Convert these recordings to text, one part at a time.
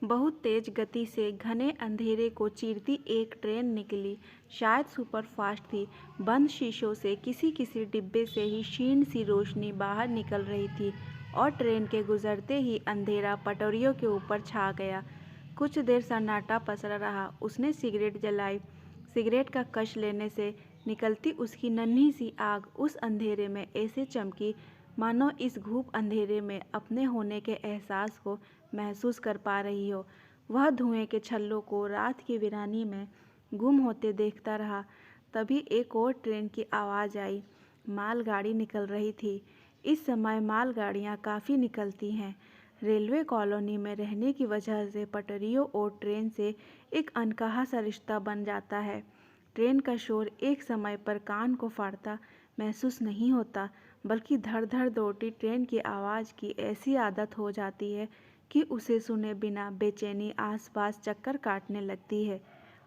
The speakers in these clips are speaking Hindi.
बहुत तेज गति से घने अंधेरे को चीरती एक ट्रेन निकली। शायद सुपरफास्ट थी। बंद शीशों से किसी किसी डिब्बे से ही क्षीण सी रोशनी बाहर निकल रही थी और ट्रेन के गुजरते ही अंधेरा पटरियों के ऊपर छा गया। कुछ देर सन्नाटा पसरा रहा। उसने सिगरेट जलाई। सिगरेट का कश लेने से निकलती उसकी नन्ही सी आग उस अंधेरे में ऐसे चमकी मानो इस घूप अंधेरे में अपने होने के एहसास को महसूस कर पा रही हो। वह धुएं के छल्लों को रात की वीरानी में गुम होते देखता रहा। तभी एक और ट्रेन की आवाज़ आई। मालगाड़ी निकल रही थी। इस समय मालगाड़ियाँ काफ़ी निकलती हैं। रेलवे कॉलोनी में रहने की वजह से पटरियों और ट्रेन से एक अनकहा सा रिश्ता बन जाता है। ट्रेन का शोर एक समय पर कान को फाड़ता महसूस नहीं होता, बल्कि धड़ धड़ दौड़ती ट्रेन की आवाज़ की ऐसी आदत हो जाती है कि उसे सुने बिना बेचैनी आसपास चक्कर काटने लगती है।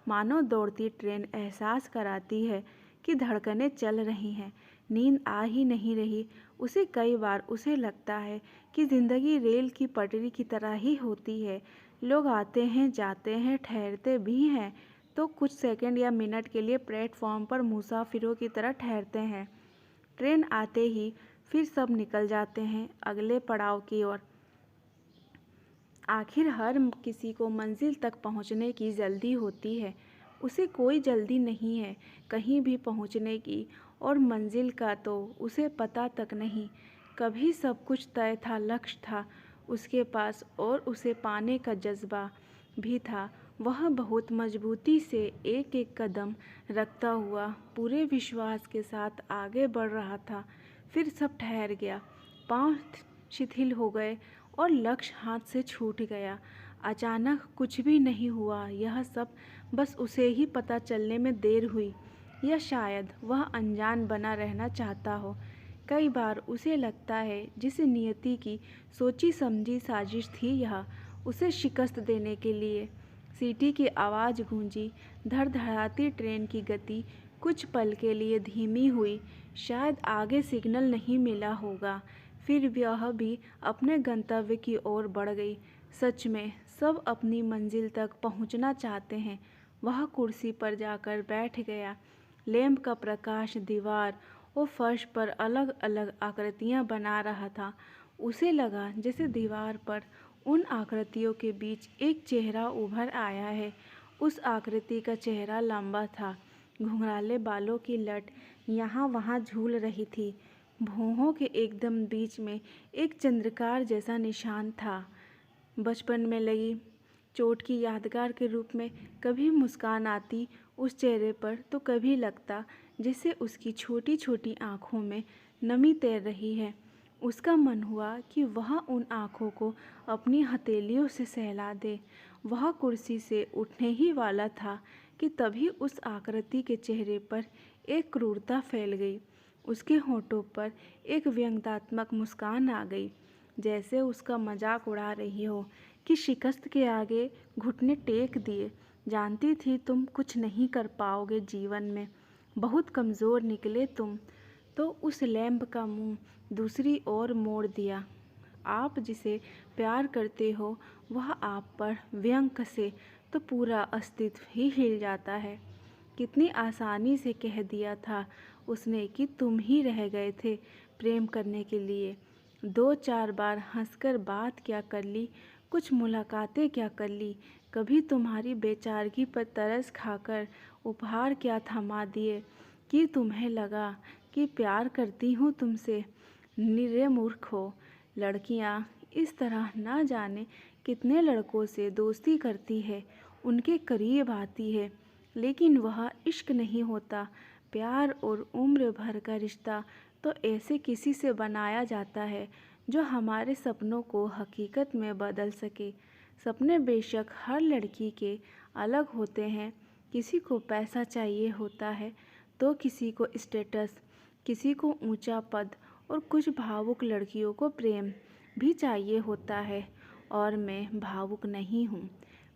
मानो दौड़ती ट्रेन एहसास कराती है कि धड़कनें चल रही हैं, नींद आ ही नहीं रही। कई बार उसे लगता है कि ज़िंदगी रेल की पटरी की तरह ही होती है। लोग आते हैं, जाते हैं, ठहरते भी हैं, तो कुछ सेकंड या मिनट के लिए प्लेटफॉर्म पर मुसाफिरों की तरह ठहरते हैं। ट्रेन आते ही फिर सब निकल जाते हैं अगले पड़ाव की ओर। आखिर हर किसी को मंजिल तक पहुंचने की जल्दी होती है। उसे कोई जल्दी नहीं है कहीं भी पहुंचने की, और मंजिल का तो उसे पता तक नहीं। कभी सब कुछ तय था, लक्ष्य था उसके पास और उसे पाने का जज्बा भी था। वह बहुत मजबूती से एक एक कदम रखता हुआ पूरे विश्वास के साथ आगे बढ़ रहा था। फिर सब ठहर गया, पाँव शिथिल हो गए और लक्ष्य हाथ से छूट गया। अचानक कुछ भी नहीं हुआ। यह सब बस उसे ही पता चलने में देर हुई, या शायद वह अनजान बना रहना चाहता हो। कई बार उसे लगता है जिस नियति की सोची समझी साजिश थी यह, उसे शिकस्त देने के लिए। सीटी की आवाज़ गूंजी। धड़धड़ाती ट्रेन की गति कुछ पल के लिए धीमी हुई। शायद आगे सिग्नल नहीं मिला होगा। फिर वह भी अपने गंतव्य की ओर बढ़ गई। सच में सब अपनी मंजिल तक पहुंचना चाहते हैं। वह कुर्सी पर जाकर बैठ गया। लैंप का प्रकाश दीवार और फर्श पर अलग अलग आकृतियां बना रहा था। उसे लगा जैसे दीवार पर उन आकृतियों के बीच एक चेहरा उभर आया है। उस आकृति का चेहरा लंबा था। घुंघराले बालों की लट यहाँ वहाँ झूल रही थी। भौहों के एकदम बीच में एक चंद्रकार जैसा निशान था। बचपन में लगी चोट की यादगार के रूप में कभी मुस्कान आती उस चेहरे पर, तो कभी लगता जैसे उसकी छोटी छोटी आँखों में नमी तैर रही है। उसका मन हुआ कि वह उन आँखों को अपनी हथेलियों से सहला दे। वह कुर्सी से उठने ही वाला था कि तभी उस आकृति के चेहरे पर एक क्रूरता फैल गई। उसके होठों पर एक व्यंग्यात्मक मुस्कान आ गई, जैसे उसका मजाक उड़ा रही हो कि शिकस्त के आगे घुटने टेक दिए। जानती थी तुम कुछ नहीं कर पाओगे जीवन में, बहुत कमज़ोर निकले तुम। तो उस लैंप का मुंह दूसरी ओर मोड़ दिया। आप जिसे प्यार करते हो वह आप पर व्यंग कसे तो पूरा अस्तित्व ही हिल जाता है। कितनी आसानी से कह दिया था उसने कि तुम ही रह गए थे प्रेम करने के लिए। 2-4 बार हंसकर बात क्या कर ली, कुछ मुलाकातें क्या कर ली, कभी तुम्हारी बेचारगी पर तरस खाकर उपहार क्या थमा दिए कि तुम्हें लगा कि प्यार करती हूँ तुमसे। निरे मूर्ख हो। लड़कियाँ इस तरह ना जाने कितने लड़कों से दोस्ती करती है, उनके करीब आती है, लेकिन वह इश्क नहीं होता। प्यार और उम्र भर का रिश्ता तो ऐसे किसी से बनाया जाता है जो हमारे सपनों को हकीकत में बदल सके। सपने बेशक हर लड़की के अलग होते हैं। किसी को पैसा चाहिए होता है, तो किसी को स्टेटस, किसी को ऊंचा पद, और कुछ भावुक लड़कियों को प्रेम भी चाहिए होता है। और मैं भावुक नहीं हूँ।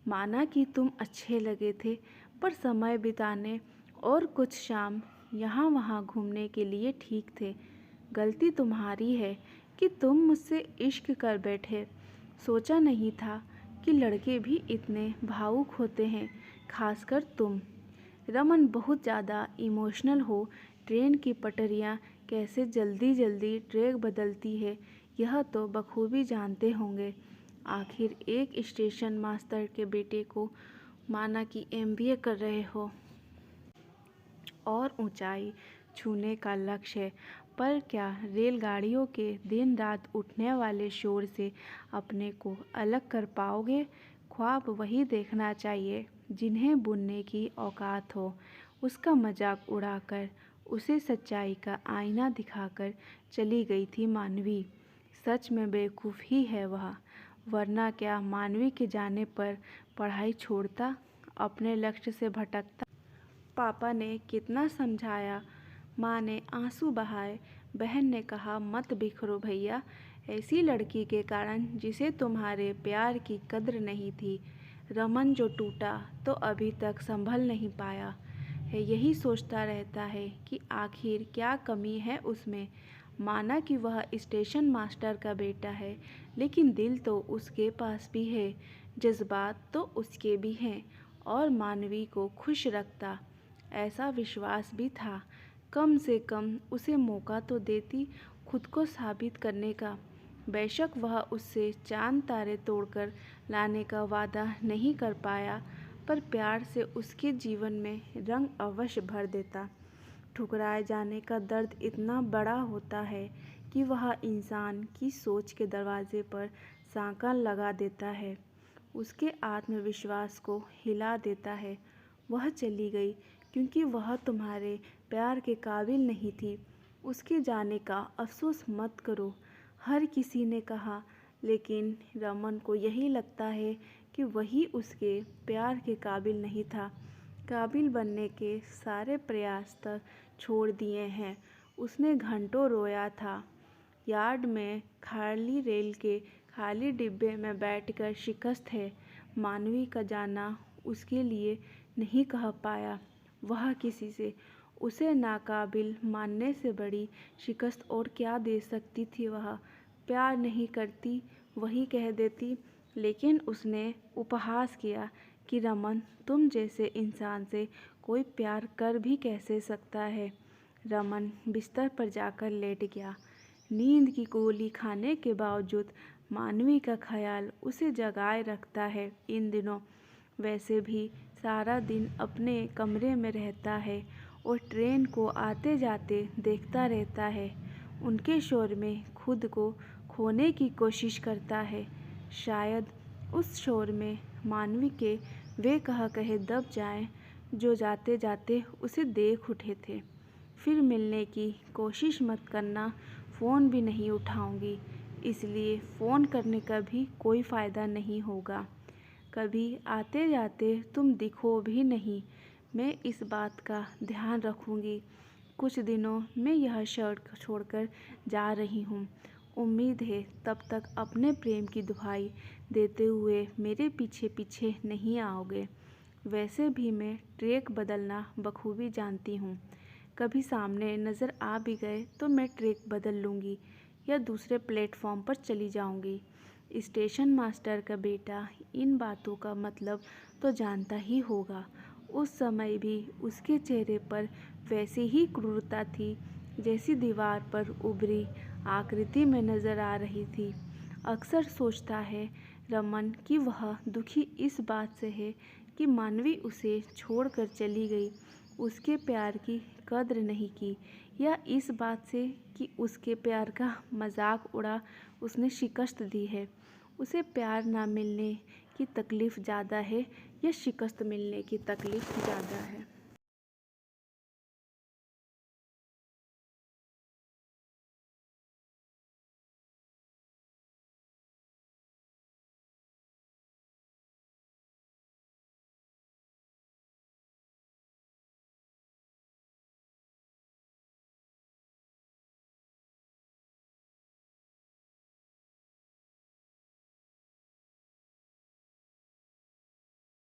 माना कि तुम अच्छे लगे थे, पर समय बिताने और कुछ शाम यहाँ वहाँ घूमने के लिए ठीक थे। गलती तुम्हारी है कि तुम मुझसे इश्क कर बैठे। सोचा नहीं था कि लड़के भी इतने भावुक होते हैं, खासकर तुम। रमन बहुत ज़्यादा इमोशनल हो। ट्रेन की पटरियाँ कैसे जल्दी जल्दी ट्रैक बदलती है यह तो बखूबी जानते होंगे। आखिर एक स्टेशन मास्टर के बेटे को माना कि एमबीए कर रहे हो और ऊंचाई छूने का लक्ष्य है, पर क्या रेलगाड़ियों के दिन रात उठने वाले शोर से अपने को अलग कर पाओगे? ख्वाब वही देखना चाहिए जिन्हें बुनने की औकात हो। उसका मजाक उड़ाकर उसे सच्चाई का आईना दिखाकर चली गई थी मानवी। सच में बेवकूफ़ ही है वह, वरना क्या मानवी के जाने पर पढ़ाई छोड़ता, अपने लक्ष्य से भटकता। पापा ने कितना समझाया, माँ ने आंसू बहाए। बहन ने कहा मत बिखरो भैया, ऐसी लड़की के कारण जिसे तुम्हारे प्यार की कद्र नहीं थी। रमन जो टूटा तो अभी तक संभल नहीं पाया है, यही सोचता रहता है कि आखिर क्या कमी है उसमें। माना कि वह स्टेशन मास्टर का बेटा है, लेकिन दिल तो उसके पास भी है, जज्बात तो उसके भी हैं, और मानवी को खुश रखता ऐसा विश्वास भी था। कम से कम उसे मौका तो देती खुद को साबित करने का। बेशक वह उससे चांद तारे तोड़कर लाने का वादा नहीं कर पाया, पर प्यार से उसके जीवन में रंग अवश्य भर देता। ठुकराए जाने का दर्द इतना बड़ा होता है कि वह इंसान की सोच के दरवाजे पर सांकल लगा देता है, उसके आत्मविश्वास को हिला देता है। वह चली गई क्योंकि वह तुम्हारे प्यार के काबिल नहीं थी। उसके जाने का अफसोस मत करो, हर किसी ने कहा, लेकिन रमन को यही लगता है कि वही उसके प्यार के काबिल नहीं था। काबिल बनने के सारे प्रयास तक छोड़ दिए हैं। उसने घंटों रोया था, यार्ड में खाली रेल के खाली डिब्बे में बैठकर शिकस्त है। मानवी का जाना उसके लिए नहीं कह पाया वह किसी से। उसे नाकाबिल मानने से बड़ी शिकस्त और क्या दे सकती थी वह। प्यार नहीं करती वही कह देती, लेकिन उसने उपहास किया कि रमन तुम जैसे इंसान से कोई प्यार कर भी कैसे सकता है। रमन बिस्तर पर जाकर लेट गया। नींद की गोली खाने के बावजूद मानवी का ख्याल उसे जगाए रखता है इन दिनों। वैसे भी सारा दिन अपने कमरे में रहता है और ट्रेन को आते जाते देखता रहता है। उनके शोर में खुद को खोने की कोशिश करता है। शायद उस शोर में मानवी के वे कहे दब जाएं जो जाते जाते उसे देख उठे थे। फिर मिलने की कोशिश मत करना, फ़ोन भी नहीं उठाऊंगी, इसलिए फ़ोन करने का भी कोई फ़ायदा नहीं होगा। कभी आते जाते तुम दिखो भी नहीं, मैं इस बात का ध्यान रखूंगी। कुछ दिनों में यह शर्ट छोड़कर जा रही हूँ। उम्मीद है तब तक अपने प्रेम की दुहाई देते हुए मेरे पीछे पीछे नहीं आओगे। वैसे भी मैं ट्रैक बदलना बखूबी जानती हूँ। कभी सामने नज़र आ भी गए तो मैं ट्रैक बदल लूँगी या दूसरे प्लेटफॉर्म पर चली जाऊँगी। स्टेशन मास्टर का बेटा इन बातों का मतलब तो जानता ही होगा। उस समय भी उसके चेहरे पर वैसी ही क्रूरता थी जैसी दीवार पर उभरी आकृति में नज़र आ रही थी। अक्सर सोचता है रमन कि वह दुखी इस बात से है कि मानवी उसे छोड़कर चली गई, उसके प्यार की कद्र नहीं की, या इस बात से कि उसके प्यार का मजाक उड़ा उसने शिकस्त दी है। उसे प्यार ना मिलने की तकलीफ़ ज़्यादा है या शिकस्त मिलने की तकलीफ़ ज़्यादा है?